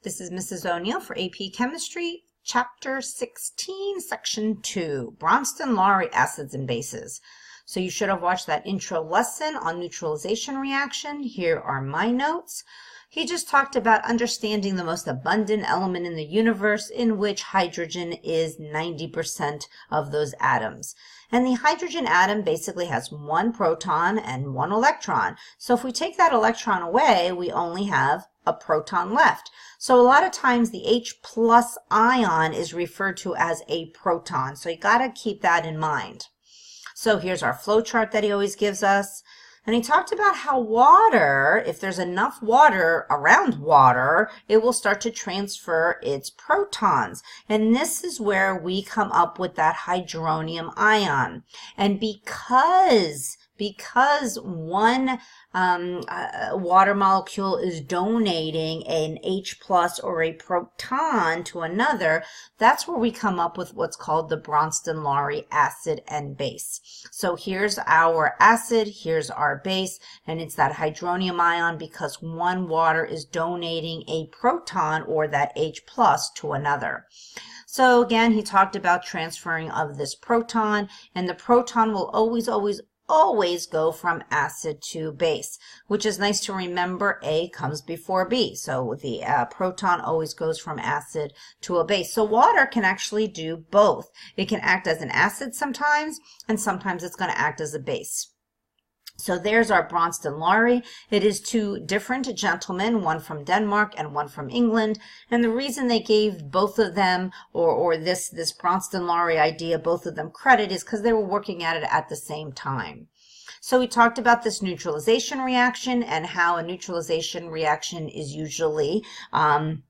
This is Mrs. O'Neill for AP Chemistry, Chapter 16, Section 2, Bronsted-Lowry Acids and Bases. So you should have watched that intro lesson on neutralization reaction. Here are my notes. He just talked about understanding the most abundant element in the universe, in which hydrogen is 90% of those atoms. And the hydrogen atom basically has one proton and one electron. So if we take that electron away, we only have a proton left. So a lot of times the H plus ion is referred to as a proton. So you got to keep that in mind. So here's our flow chart that he always gives us. And he talked about how water, if there's enough water around water, it will start to transfer its protons. And this is where we come up with that hydronium ion. And because one water molecule is donating an H plus or a proton to another, that's where we come up with what's called the Bronsted-Lowry acid and base. So here's our acid, here's our base, and it's that hydronium ion because one water is donating a proton or that H plus to another. So again, he talked about transferring of this proton, and the proton will always go from acid to base, which is nice to remember. A comes before B, so the proton always goes from acid to a base. So water can actually do both. It can act as an acid sometimes, and sometimes it's going to act as a base. So there's our Bronsted-Lowry. It is two different gentlemen, one from Denmark and one from England. And the reason they gave both of them, or this Bronsted-Lowry idea, both of them credit, is because they were working at it at the same time. So we talked about this neutralization reaction and how a neutralization reaction is usually an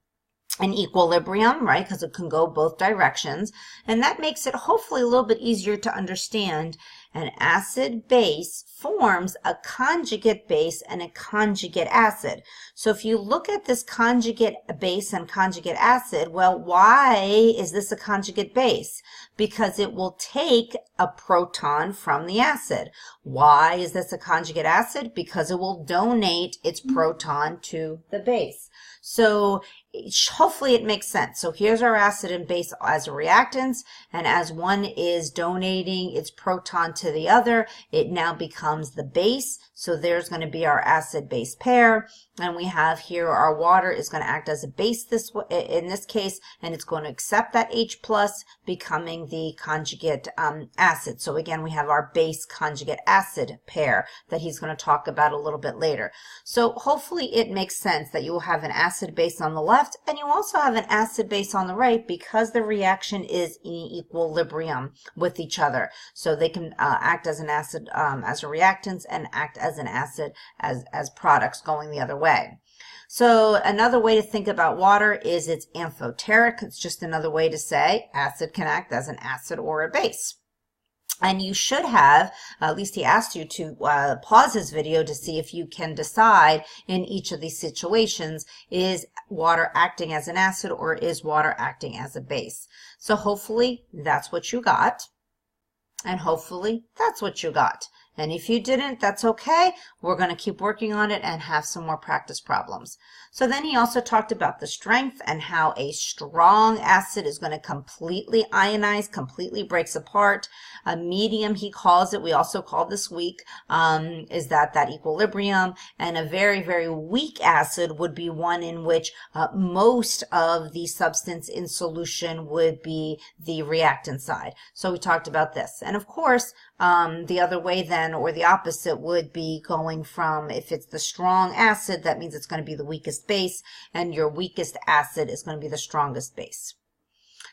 equilibrium, right? Because it can go both directions. And that makes it hopefully a little bit easier to understand. An acid base forms a conjugate base and a conjugate acid. So if you look at this conjugate base and conjugate acid, well, why is this a conjugate base? Because it will take a proton from the acid. Why is this a conjugate acid? Because it will donate its proton to the base. So hopefully it makes sense. So here's our acid and base as reactants, and as one is donating its proton to the other, it now becomes the base. So there's going to be our acid-base pair, and we have here our water is going to act as a base in this case, and it's going to accept that H plus, becoming the conjugate acid. So again, we have our base conjugate acid pair that he's going to talk about a little bit later. So hopefully it makes sense that you will have an acid base on the left, and you also have an acid base on the right, because the reaction is in equilibrium with each other. So they can act as an acid as a reactants, and act as an acid as products going the other way. So another way to think about water is it's amphoteric. It's just another way to say acid can act as an acid or a base. And you should have, at least he asked you to pause this video to see if you can decide in each of these situations, is water acting as an acid or is water acting as a base? So hopefully that's what you got, and hopefully that's what you got. And if you didn't, that's okay. We're going to keep working on it and have some more practice problems. So then he also talked about the strength and how a strong acid is going to completely ionize, completely breaks apart. A medium, he calls it, we also call this weak, is that equilibrium. And a very, very weak acid would be one in which most of the substance in solution would be the reactant side. So we talked about this. And of course, the other way then, or the opposite, would be going from, if it's the strong acid, that means it's going to be the weakest base, and your weakest acid is going to be the strongest base.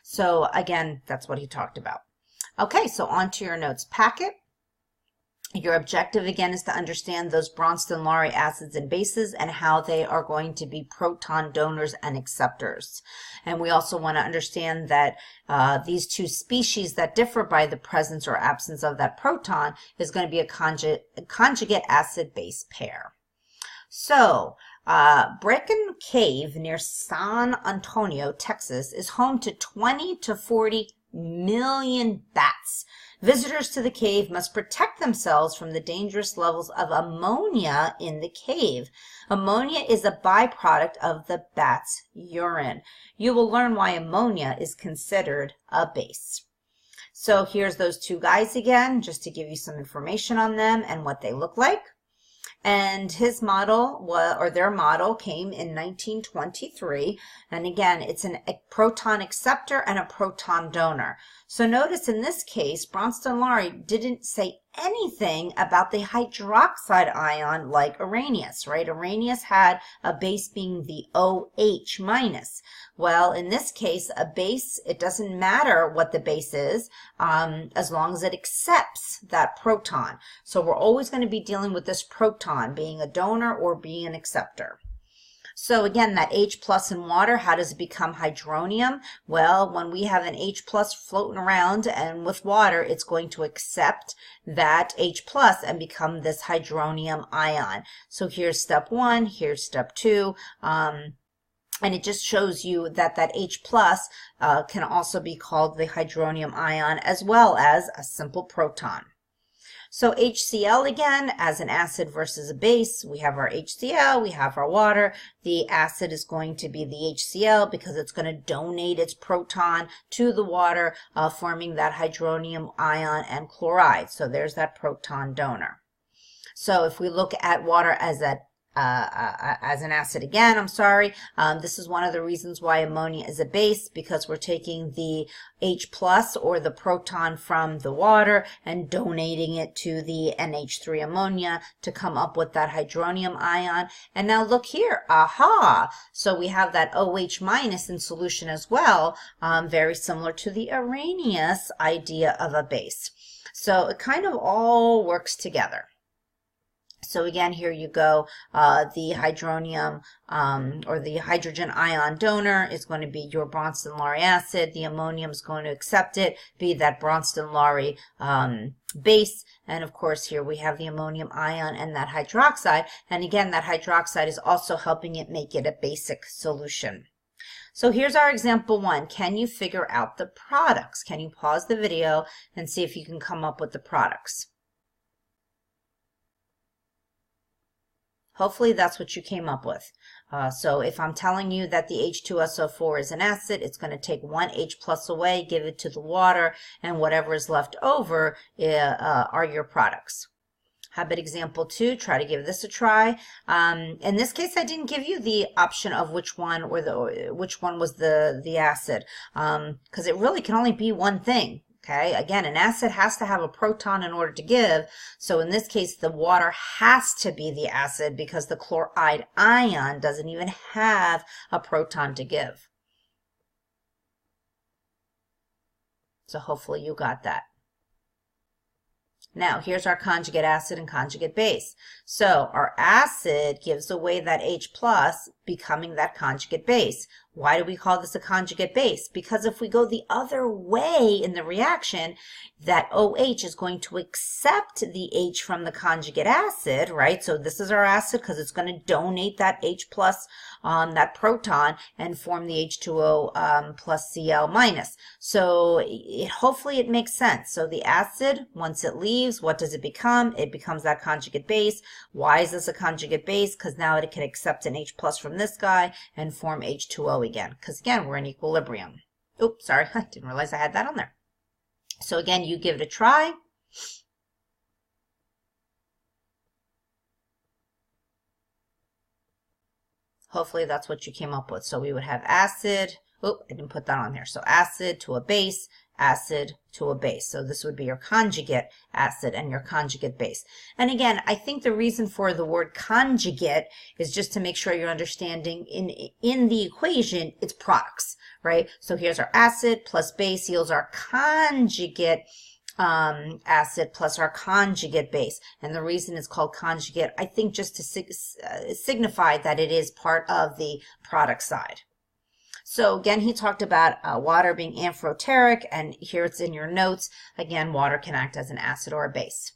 So again, that's what he talked about. Okay, so on to your notes packet. Your objective, again, is to understand those Bronsted-Lowry acids and bases and how they are going to be proton donors and acceptors. And we also want to understand that these two species that differ by the presence or absence of that proton is going to be a conjugate acid-base pair. So, Bracken Cave near San Antonio, Texas, is home to 20 to 40 million bats. Visitors to the cave must protect themselves from the dangerous levels of ammonia in the cave. Ammonia is a byproduct of the bat's urine. You will learn why ammonia is considered a base. So here's those two guys again, just to give you some information on them and what they look like. And his model, or their model, came in 1923. And again, it's a proton acceptor and a proton donor. So notice in this case, Brønsted-Lowry didn't say anything about the hydroxide ion like Arrhenius, right? Arrhenius had a base being the OH minus. Well, in this case, a base, it doesn't matter what the base is, as long as it accepts that proton. So we're always going to be dealing with this proton being a donor or being an acceptor. So again, that H plus in water, how does it become hydronium? Well, when we have an H plus floating around and with water, it's going to accept that H plus and become this hydronium ion. So here's step one, here's step two. And it just shows you that that H plus can also be called the hydronium ion as well as a simple proton. So HCl again, as an acid versus a base, we have our HCl, we have our water. The acid is going to be the HCl because it's going to donate its proton to the water, forming that hydronium ion and chloride. So there's that proton donor. So if we look at water as an acid again, this is one of the reasons why ammonia is a base, because we're taking the H plus or the proton from the water and donating it to the NH3 ammonia to come up with that hydronium ion. And now look here, aha! So we have that OH minus in solution as well, very similar to the Arrhenius idea of a base. So it kind of all works together. So again, here you go, the hydronium or the hydrogen ion donor is going to be your Brønsted-Lowry acid. The ammonium is going to accept it, be that Brønsted-Lowry base. And of course, here we have the ammonium ion and that hydroxide. And again, that hydroxide is also helping it make it a basic solution. So here's our example one. Can you figure out the products? Can you pause the video and see if you can come up with the products? Hopefully that's what you came up with. So if I'm telling you that the H2SO4 is an acid, it's going to take one H plus away, give it to the water, and whatever is left over are your products. Habit example 2, try to give this a try. In this case, I didn't give you the option of which one was the acid, because it really can only be one thing. Okay, again, an acid has to have a proton in order to give. So in this case, the water has to be the acid because the chloride ion doesn't even have a proton to give. So hopefully you got that. Now, here's our conjugate acid and conjugate base. So our acid gives away that H plus, becoming that conjugate base. Why do we call this a conjugate base? Because if we go the other way in the reaction, that OH is going to accept the H from the conjugate acid, right? So this is our acid because it's going to donate that H plus, that proton, and form the H2O plus Cl minus. So hopefully it makes sense. So the acid, once it leaves, what does it become? It becomes that conjugate base. Why is this a conjugate base? Because now it can accept an H plus from this guy and form H2O again. Because again, we're in equilibrium. Oops, sorry, I didn't realize I had that on there. So again, you give it a try. Hopefully that's what you came up with. So we would have acid. Oh, I didn't put that on there. So acid to a base, acid to a base. So this would be your conjugate acid and your conjugate base. And again, I think the reason for the word conjugate is just to make sure you're understanding in the equation, it's products, right? So here's our acid plus base yields our conjugate acid plus our conjugate base. And the reason it's called conjugate, I think just to signify that it is part of the product side. So again, he talked about water being amphoteric, and here it's in your notes. Again, water can act as an acid or a base.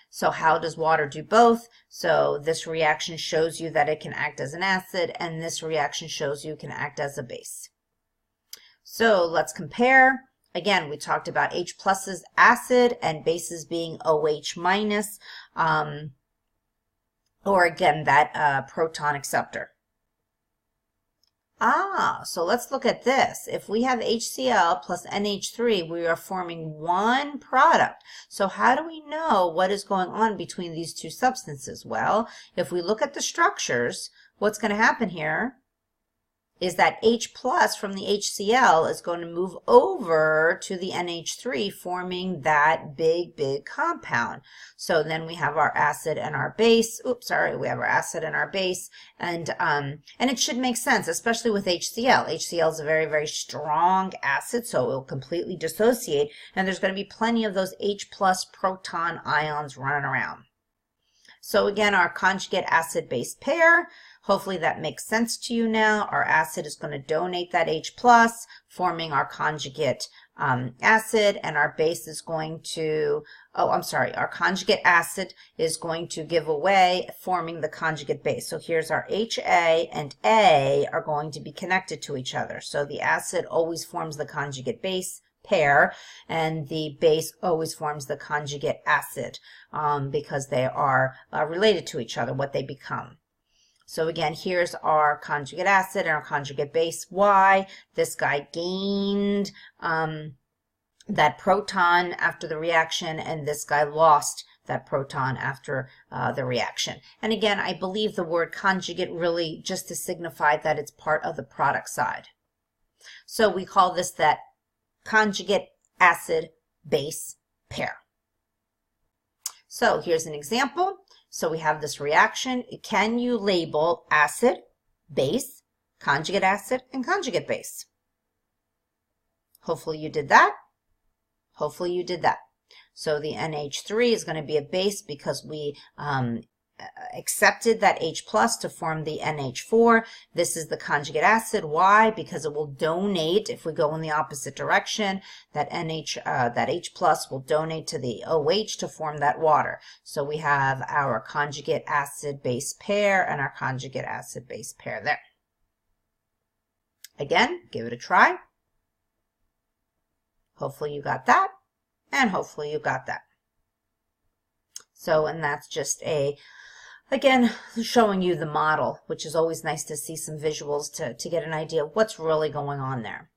So how does water do both? So this reaction shows you that it can act as an acid, and this reaction shows you it can act as a base. So let's compare. Again, we talked about H plus is acid and bases being OH minus, or again, that proton acceptor. So let's look at this. If we have HCl plus NH3, we are forming one product. So how do we know what is going on between these two substances? Well, if we look at the structures, what's going to happen here is that H plus from the HCl is going to move over to the NH3, forming that big compound. So then we have our acid and our base. Oops, sorry, we have our acid and our base, and it should make sense, especially with HCl. HCl is a very strong acid, so it will completely dissociate, and there's going to be plenty of those H plus proton ions running around. So again, our conjugate acid-base pair, hopefully that makes sense to you now. Our acid is going to donate that H plus, forming our conjugate acid, and our base is going to, our conjugate acid is going to give away, forming the conjugate base. So here's our HA and A are going to be connected to each other. So the acid always forms the conjugate base pair, and the base always forms the conjugate acid because they are related to each other, what they become. So again, here's our conjugate acid and our conjugate base Y. This guy gained that proton after the reaction, and this guy lost that proton after the reaction. And again, I believe the word conjugate really just to signify that it's part of the product side. So we call this that conjugate acid-base pair. So here's an example. So we have this reaction. Can you label acid, base, conjugate acid, and conjugate base? Hopefully you did that. Hopefully you did that. So the NH3 is going to be a base because we accepted that H plus to form the NH4. This is the conjugate acid. Why? Because it will donate, if we go in the opposite direction, that H plus will donate to the OH to form that water. So we have our conjugate acid base pair and our conjugate acid base pair there. Again, give it a try. Hopefully you got that, and hopefully you got that. So, and that's just again, showing you the model, which is always nice to see some visuals to get an idea of what's really going on there.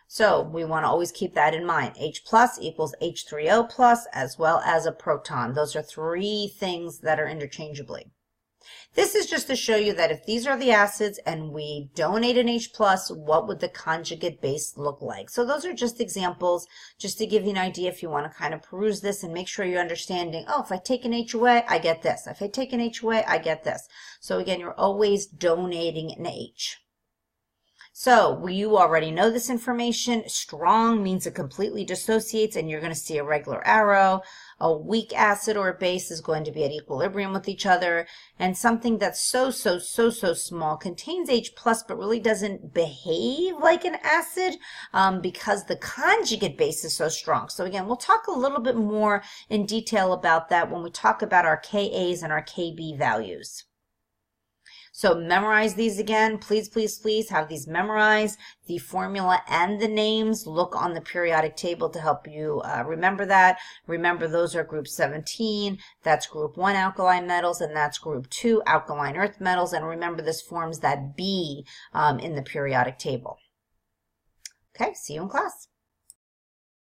So we want to always keep that in mind. H plus equals H3O plus as well as a proton. Those are three things that are interchangeably. This is just to show you that if these are the acids and we donate an H plus, what would the conjugate base look like? So those are just examples, just to give you an idea if you want to kind of peruse this and make sure you're understanding, oh, if I take an H away, I get this. If I take an H away, I get this. So again, you're always donating an H. So you already know this information. Strong means it completely dissociates, and you're going to see a regular arrow. A weak acid or a base is going to be at equilibrium with each other. And something that's so small contains H plus but really doesn't behave like an acid because the conjugate base is so strong. So again, we'll talk a little bit more in detail about that when we talk about our Kas and our Kb values. So memorize these again. Please have these memorized. The formula and the names. Look on the periodic table to help you remember that. Remember, those are group 17. That's group 1 alkaline metals, and that's group 2 alkaline earth metals. And remember, this forms that B in the periodic table. Okay, see you in class.